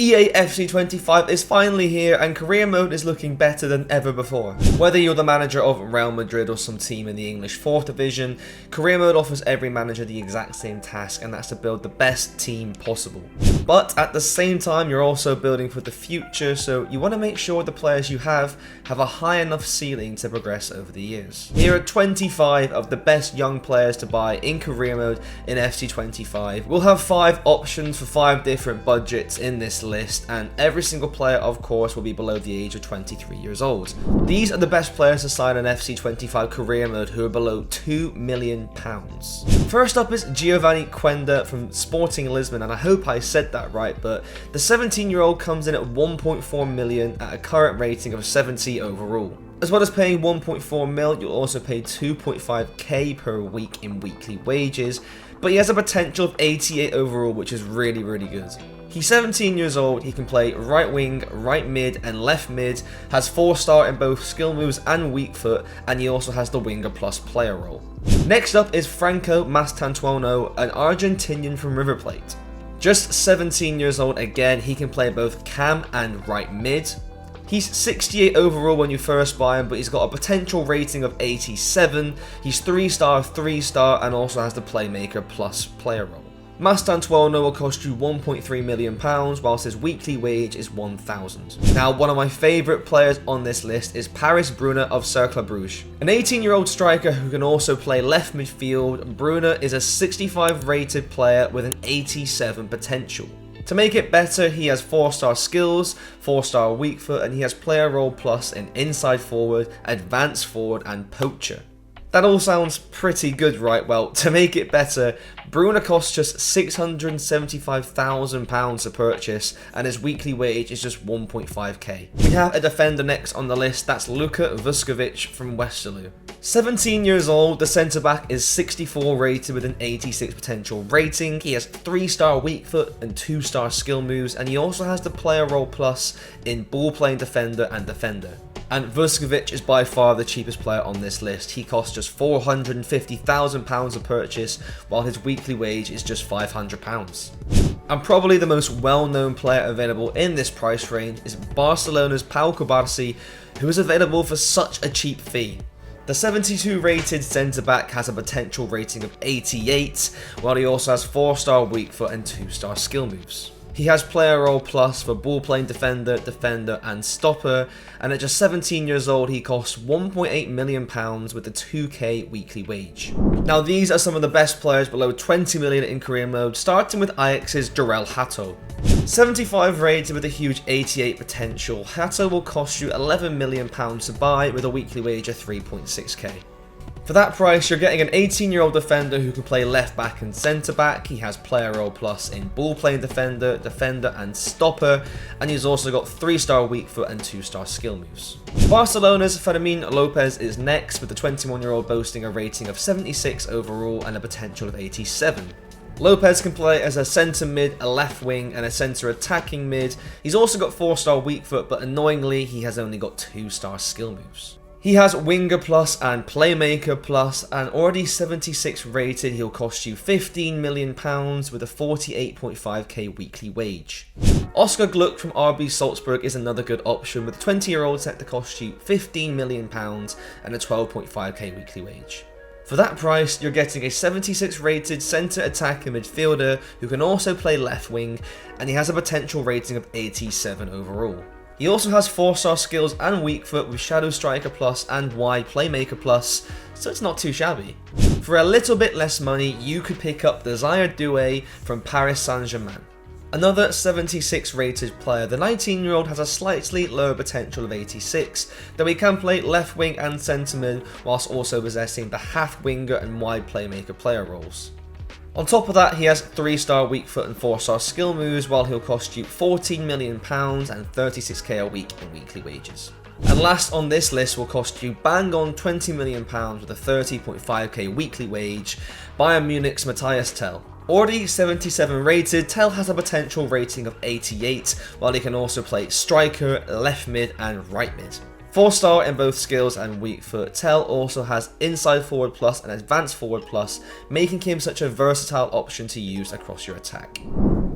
EA FC 25 is finally here and career mode is looking better than ever before. Whether you're the manager of Real Madrid or some team in the English 4th division, career mode offers every manager the exact same task, and that's to build the best team possible. But at the same time, you're also building for the future, so you want to make sure the players you have a high enough ceiling to progress over the years. Here are 25 of the best young players to buy in career mode in FC 25. We'll have 5 options for 5 different budgets in this list, and every single player of course will be below the age of 23 years old. These are the best players to sign in FC 25 career mode who are below £2 million. First up is Giovanni Quenda from Sporting Lisbon, and I hope I said that right, but the 17-year-old comes in at 1.4 million at a current rating of 70 overall. As well as paying 1.4 mil, you'll also pay 2.5k per week in weekly wages, but he has a potential of 88 overall, which is really good. He's 17 years old, he can play right wing, right mid and left mid, has 4-star in both skill moves and weak foot, and he also has the winger plus player role. Next up is Franco Mastantuono, an Argentinian from River Plate. Just 17 years old again, he can play both cam and right mid. He's 68 overall when you first buy him, but he's got a potential rating of 87. He's 3-star, and also has the playmaker plus player role. Mastantuono will cost you £1.3 million, whilst his weekly wage is £1,000. Now, one of my favourite players on this list is Paris Bruna of Cercle Bruges. An 18-year-old striker who can also play left midfield, Bruna is a 65 rated player with an 87 potential. To make it better, he has 4-star skills, 4-star weak foot, and he has player role plus in inside forward, advanced forward and poacher. That all sounds pretty good, right? Well, to make it better, Bruna costs just £675,000 to purchase, and his weekly wage is just 1.5k. We have a defender next on the list, that's Luka Vuskovic from Westerlo. 17 years old, the centre-back is 64 rated with an 86 potential rating. He has 3-star weak foot and 2-star skill moves, and he also has the player role plus in ball playing defender and defender. And Vuskovic is by far the cheapest player on this list. He costs just £450,000 to purchase, while his weekly wage is just £500. And probably the most well-known player available in this price range is Barcelona's Pau Cubarsí, who is available for such a cheap fee. The 72 rated centre-back has a potential rating of 88, while he also has 4-star weak foot and 2-star skill moves. He has player role plus for ball playing defender, and stopper, and at just 17 years old he costs £1.8 million with a 2k weekly wage. Now these are some of the best players below 20 million in career mode, starting with Ajax's Jorel Hato. 75 rated with a huge 88 potential, Hato will cost you £11 million to buy with a weekly wage of 3.6k. For that price, you're getting an 18-year-old defender who can play left back and centre back. He has player role plus in ball playing defender, and stopper, and he's also got 3-star weak foot and 2-star skill moves. Barcelona's Fermín López is next, with the 21-year-old boasting a rating of 76 overall and a potential of 87. Lopez can play as a centre mid, a left wing and a centre attacking mid. He's also got 4-star weak foot, but annoyingly he has only got 2-star skill moves. He has winger plus and playmaker plus, and already 76 rated, he'll cost you £15 million with a 48.5k weekly wage. Oscar Gluck from RB Salzburg is another good option, with a 20-year-old set to cost you £15 million and a 12.5k weekly wage. For that price, you're getting a 76 rated centre attacker midfielder who can also play left wing, and he has a potential rating of 87 overall. He also has 4-star skills and weak foot with Shadow Striker plus and wide Playmaker plus, so it's not too shabby. For a little bit less money, you could pick up Desire Doué from Paris Saint-Germain. Another 76 rated player, the 19-year-old has a slightly lower potential of 86, though he can play left wing and centre mid whilst also possessing the half winger and wide Playmaker player roles. On top of that, he has 3-star weak foot and 4-star skill moves, while he'll cost you £14 million and 36k a week in weekly wages. And last on this list will cost you bang on £20 million with a 30.5k weekly wage, Bayern Munich's Matthias Tell. Already 77 rated, Tell has a potential rating of 88, while he can also play striker, left mid and right mid. 4-star in both skills and weak foot, Tell also has inside forward plus and advanced forward plus, making him such a versatile option to use across your attack.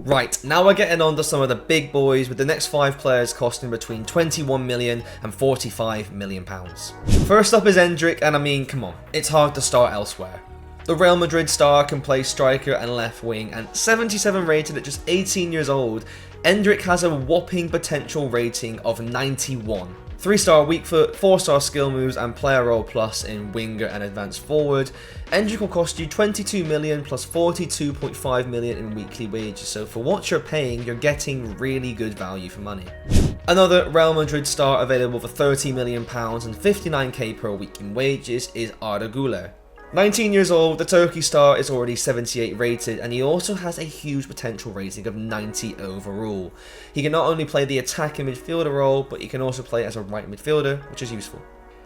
Right, now we're getting on to some of the big boys, with the next 5 players costing between 21 million and 45 million pounds. First up is Endrick, and I mean, come on, it's hard to start elsewhere. The Real Madrid star can play striker and left wing, and 77 rated at just 18 years old, Endrick has a whopping potential rating of 91. 3-star weak foot, 4-star skill moves and player role plus in winger and advanced forward. Endrick will cost you 22 million plus 42.5 million in weekly wages, so for what you're paying, you're getting really good value for money. Another Real Madrid star available for 30 million pounds and 59k per week in wages is Arda Güler. 19 years old, the Turkey star is already 78 rated, and he also has a huge potential rating of 90 overall. He can not only play the attacking midfielder role, but he can also play as a right midfielder, which is useful.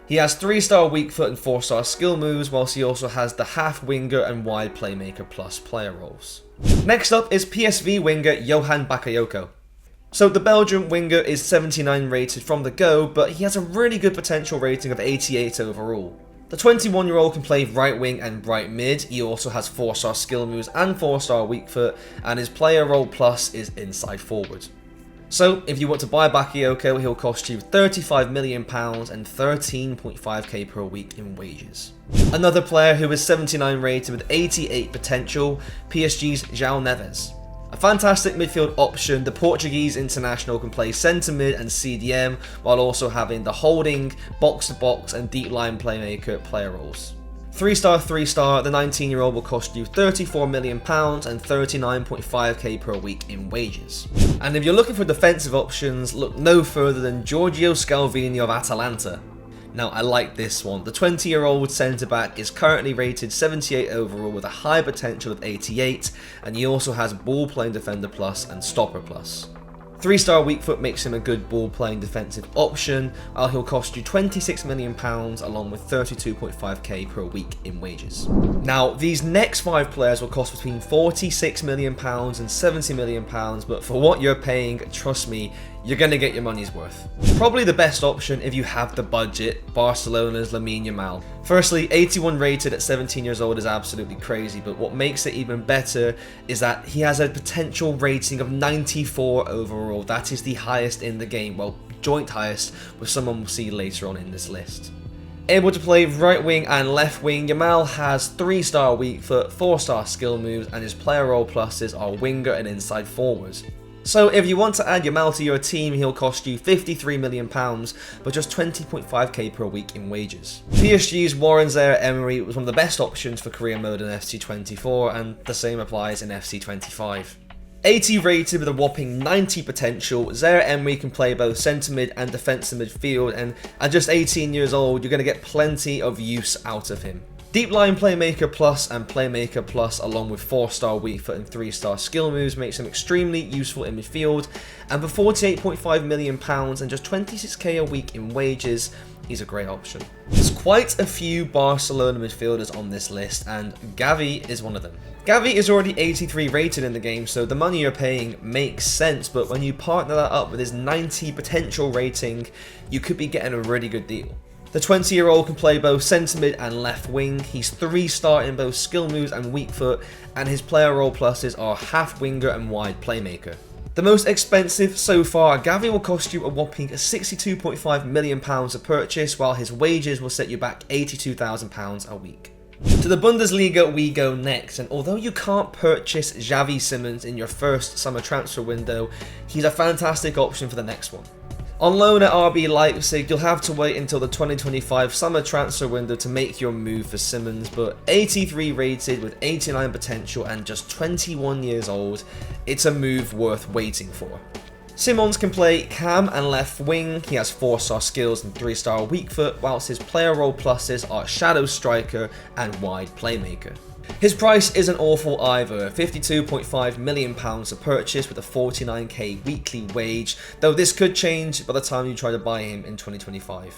He has 3-star weak foot and 4-star skill moves, whilst he also has the half winger and wide playmaker plus player roles. Next up is PSV winger Johan Bakayoko. So the Belgian winger is 79 rated from the go, but he has a really good potential rating of 88 overall. The 21-year-old can play right wing and right mid. He also has 4-star skill moves and 4-star weak foot, and his player role plus is inside forward. So if you want to buy Bakayoko, he'll cost you 35 million pounds and 13.5k per week in wages. Another player who is 79 rated with 88 potential, PSG's João Neves. A fantastic midfield option, the Portuguese international can play centre mid and CDM while also having the holding, box-to-box and deep line playmaker player roles. 3-star, 3-star, the 19-year-old will cost you 34 million pounds and 39.5k per week in wages. And if you're looking for defensive options, look no further than Giorgio Scalvini of Atalanta. Now, I like this one. The 20-year-old centre-back is currently rated 78 overall with a high potential of 88, and he also has ball-playing defender plus and stopper plus. 3-star weak foot makes him a good ball-playing defensive option, while he'll cost you 26 million pounds along with 32.5k per week in wages. Now, these next 5 players will cost between 46 million pounds and 70 million pounds, but for what you're paying, trust me, you're going to get your money's worth. Probably the best option if you have the budget, Barcelona's Lamine Yamal. Firstly, 81 rated at 17 years old is absolutely crazy, but what makes it even better is that he has a potential rating of 94 overall. That is the highest in the game, well, joint highest, with someone we'll see later on in this list. Able to play right wing and left wing, Yamal has 3-star weak foot, 4-star skill moves, and his player role pluses are winger and inside forward. So if you want to add Yamal to your team, he'll cost you 53 million pounds, but just 20.5k per week in wages. PSG's Warren Zaire-Emery was one of the best options for career mode in FC24, and the same applies in FC25. 80 rated with a whopping 90 potential, Zaire-Emery can play both centre mid and defensive midfield, and at just 18 years old, you're going to get plenty of use out of him. Deep line playmaker plus and playmaker plus along with 4-star weak foot and 3-star skill moves makes him extremely useful in midfield, and for 48.5 million pounds and just 26k a week in wages, he's a great option. There's quite a few Barcelona midfielders on this list, and Gavi is one of them. Gavi is already 83 rated in the game, so the money you're paying makes sense, but when you partner that up with his 90 potential rating, you could be getting a really good deal. The 20-year-old can play both centre mid and left wing. He's 3-star in both skill moves and weak foot, and his player role pluses are half winger and wide playmaker. The most expensive so far, Gavi will cost you a whopping £62.5 million to purchase, while his wages will set you back £82,000 a week. To the Bundesliga we go next, and although you can't purchase Xavi Simons in your first summer transfer window, he's a fantastic option for the next one. On loan at RB Leipzig, you'll have to wait until the 2025 summer transfer window to make your move for Simons, but 83 rated with 89 potential and just 21 years old, it's a move worth waiting for. Simons can play cam and left wing, he has 4-star skills and 3-star weak foot, whilst his player role pluses are shadow striker and wide playmaker. His price isn't awful either, £52.5 million to purchase with a 49k weekly wage, though this could change by the time you try to buy him in 2025.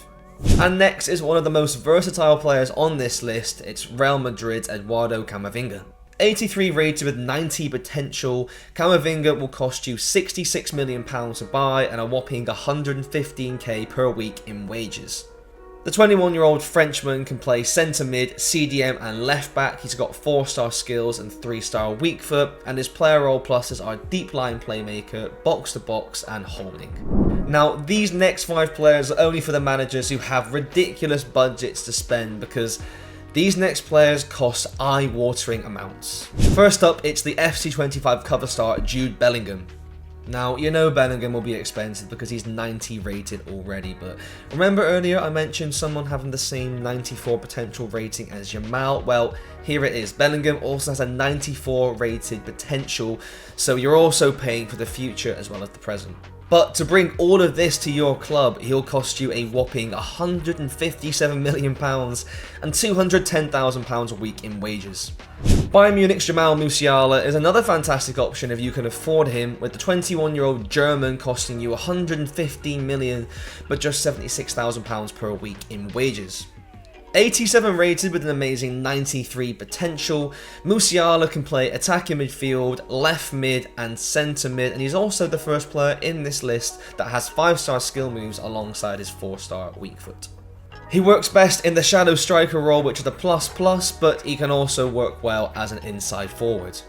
And next is one of the most versatile players on this list, it's Real Madrid's Eduardo Camavinga. 83 rated with 90 potential, Camavinga will cost you £66 million to buy and a whopping 115k per week in wages. The 21-year-old Frenchman can play centre mid, CDM and left back. He's got 4-star skills and 3-star weak foot, and his player role pluses are deep line playmaker, box to box and holding. Now, these next 5 players are only for the managers who have ridiculous budgets to spend, because these next players cost eye-watering amounts. First up, it's the FC25 cover star Jude Bellingham. Now, you know Bellingham will be expensive because he's 90 rated already, but remember earlier I mentioned someone having the same 94 potential rating as Yamal? Well, here it is. Bellingham also has a 94 rated potential, so you're also paying for the future as well as the present. But to bring all of this to your club, he'll cost you a whopping £157 million and £210,000 a week in wages. Bayern Munich's Jamal Musiala is another fantastic option if you can afford him, with the 21-year-old German costing you £115 million but just £76,000 per week in wages. 87 rated with an amazing 93 potential, Musiala can play attacking midfield, left mid and centre mid, and he's also the first player in this list that has 5-star skill moves alongside his 4-star weak foot. He works best in the shadow striker role, which is the ++, but he can also work well as an inside forward.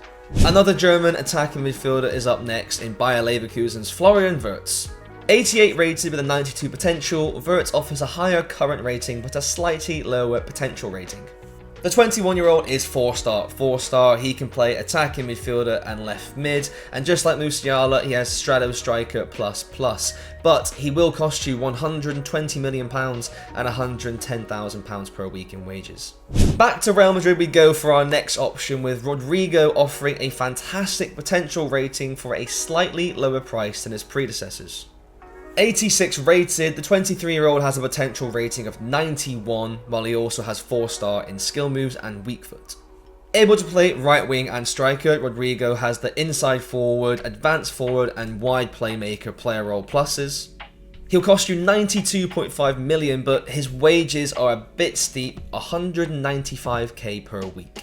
Another German attacking midfielder is up next in Bayer Leverkusen's Florian Wirtz. 88 rated with a 92 potential, Wirtz offers a higher current rating but a slightly lower potential rating. The 21-year-old is 4-star, he can play attacking midfielder and left mid, and just like Musiala, he has strato striker ++, but he will cost you £120 million and £110,000 per week in wages. Back to Real Madrid we go for our next option, with Rodrigo offering a fantastic potential rating for a slightly lower price than his predecessors. 86 rated, the 23-year-old has a potential rating of 91, while he also has 4-star in skill moves and weak foot. Able to play right wing and striker, Rodrigo has the inside forward, advanced forward and wide playmaker player role pluses. He'll cost you £92.5 million, but his wages are a bit steep, £195k per week.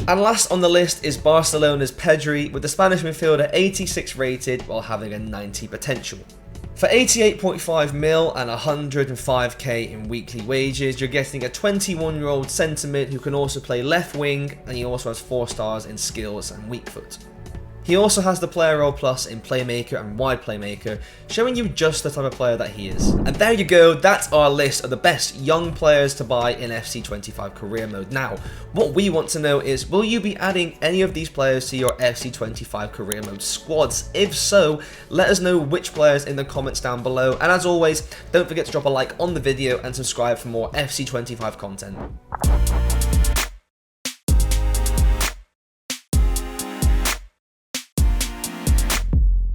And last on the list is Barcelona's Pedri, with the Spanish midfielder 86 rated while having a 90 potential. For 88.5 mil and 105k in weekly wages, you're getting a 21-year-old centre mid who can also play left wing, and he also has 4 stars in skills and weak foot. He also has the player role plus in playmaker and wide playmaker, showing you just the type of player that he is. And there you go, that's our list of the best young players to buy in FC25 career mode. Now, what we want to know is, will you be adding any of these players to your FC25 career mode squads? If so, let us know which players in the comments down below. And as always, don't forget to drop a like on the video and subscribe for more FC25 content.